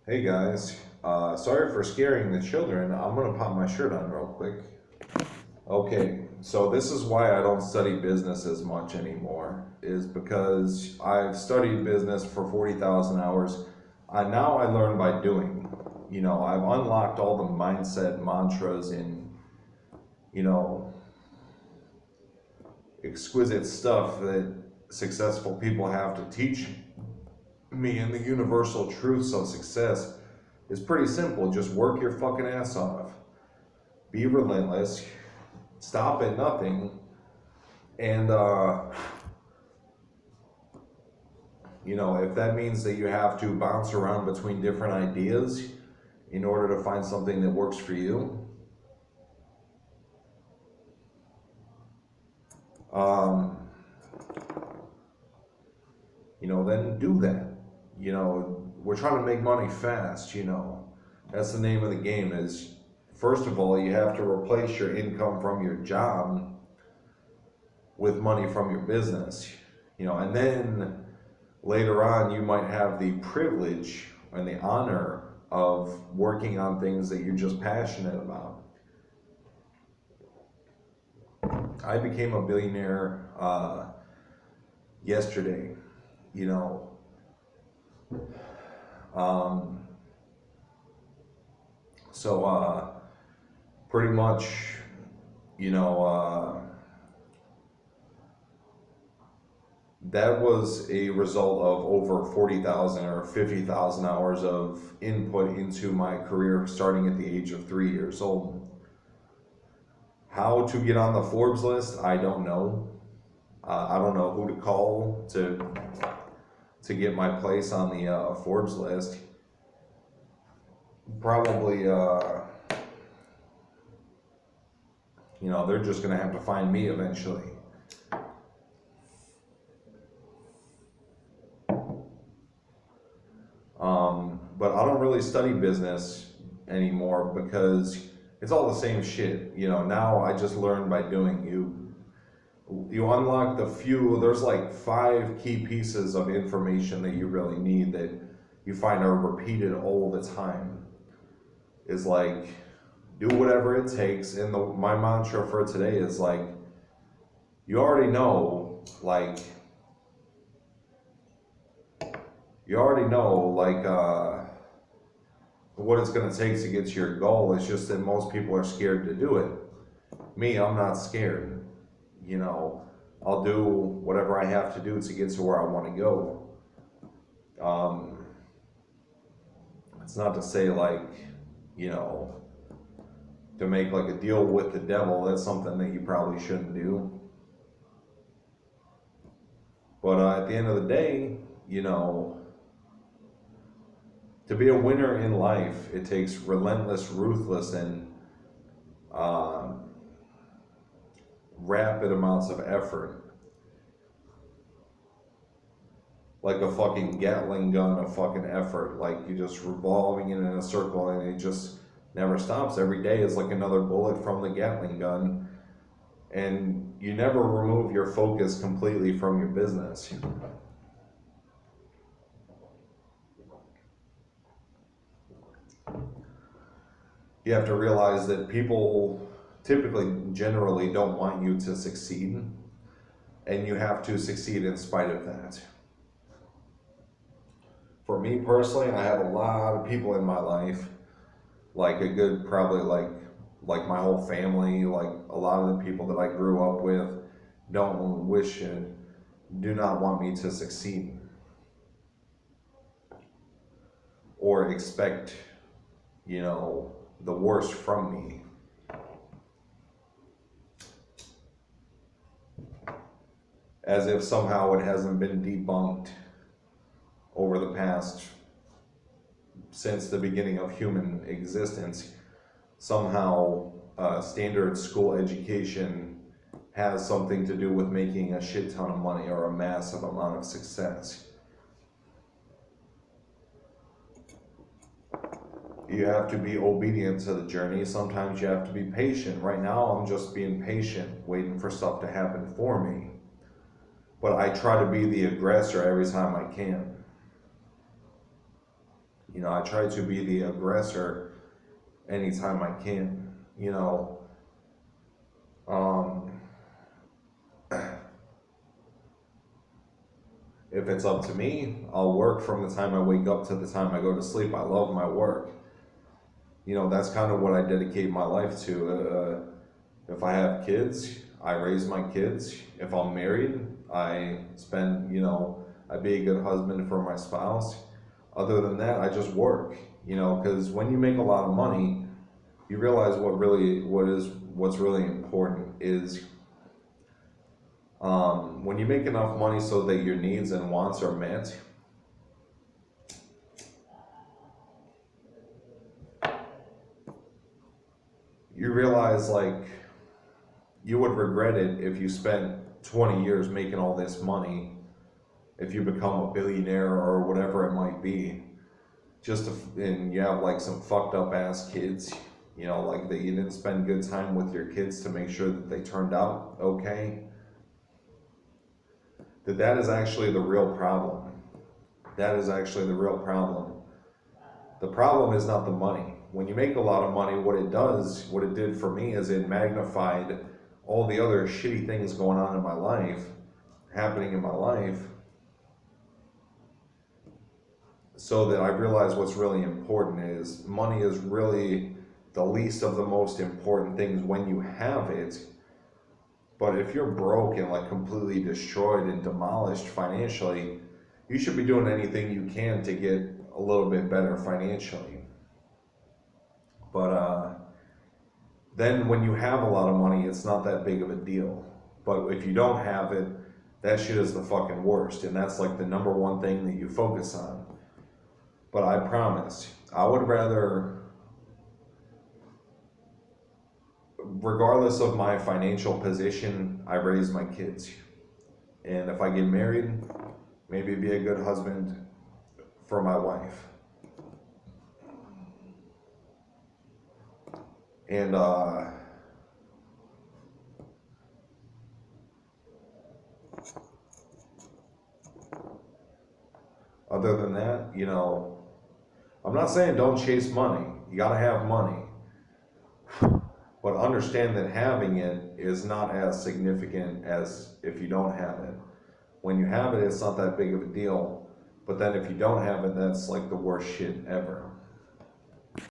Hey guys, sorry for scaring the children. I'm gonna pop my shirt on real quick. Okay, so this is why I don't study business as much anymore, is because I've studied business for 40,000 hours. Now I learn by doing. I've unlocked all the mindset mantras and, you know, exquisite stuff that successful people have to teach me, and the universal truths of success is pretty simple. Just work your fucking ass off. Be relentless. Stop at nothing. And, if that means that you have to bounce around between different ideas in order to find something that works for you, um, then do that. We're trying to make money fast. That's the name of the game is, first of all, you have to replace your income from your job with money from your business. And then later on you might have the privilege and the honor of working on things that you're just passionate about. I became a billionaire yesterday. you know um, so pretty much, you know that was a result of over 40,000 or 50,000 hours of input into my career starting at the age of 3 years old. How to get on the Forbes list, I don't know. I don't know who to call to get my place on the Forbes list. Probably, they're just going to have to find me eventually. But I don't really study business anymore because it's all the same shit. Now I just learn by doing. You unlock there's like 5 key pieces of information that you really need that you find are repeated all the time. Is like, do whatever it takes. And my mantra for today is like, you already know, like, what it's going to take to get to your goal. It's just that most people are scared to do it. Me, I'm not scared. I'll do whatever I have to do to get to where I want to go. It's not to say like, to make like a deal with the devil. That's something that you probably shouldn't do. But at the end of the day, to be a winner in life, it takes relentless, ruthless, and rapid amounts of effort. Like a fucking Gatling gun of fucking effort. Like you're just revolving it in a circle and it just never stops. Every day is like another bullet from the Gatling gun. And you never remove your focus completely from your business. You have to realize that people typically, generally, don't want you to succeed, and you have to succeed in spite of that. For me personally, I have a lot of people in my life, like a good, probably like my whole family, like a lot of the people that I grew up with, don't wish and do not want me to succeed or expect, the worst from me. As if somehow it hasn't been debunked over the past, since the beginning of human existence. Somehow standard school education has something to do with making a shit ton of money or a massive amount of success. You have to be obedient to the journey. Sometimes you have to be patient. Right now, I'm just being patient, waiting for stuff to happen for me. But I try to be the aggressor every time I can. You know, I try to be the aggressor anytime I can. You know, um, if it's up to me, I'll work from the time I wake up to the time I go to sleep. I love my work. You know, that's kind of what I dedicate my life to. If I have kids, I raise my kids. If I'm married, I spend, you know, I be a good husband for my spouse. Other than that, I just work, you know, because when you make a lot of money, you realize what's really important is when you make enough money so that your needs and wants are met. You realize like you would regret it if you spent 20 years making all this money, if you become a billionaire or whatever it might be, and you have like some fucked up ass kids, you know, like that you didn't spend good time with your kids to make sure that they turned out okay. That is actually the real problem. That is actually the real problem. The problem is not the money. When you make a lot of money, what it did for me is it magnified all the other shitty things going on in my life, happening in my life, so that I realized what's really important is money is really the least of the most important things when you have it. But if you're broke and like completely destroyed and demolished financially, you should be doing anything you can to get a little bit better financially. But then when you have a lot of money, it's not that big of a deal. But if you don't have it, that shit is the fucking worst. And that's like the number one thing that you focus on. But I promise, I would rather, regardless of my financial position, I raise my kids. And if I get married, maybe be a good husband for my wife. And other than that, you know, I'm not saying don't chase money. You gotta have money. But understand that having it is not as significant as if you don't have it. When you have it, it's not that big of a deal. But then if you don't have it, that's like the worst shit ever.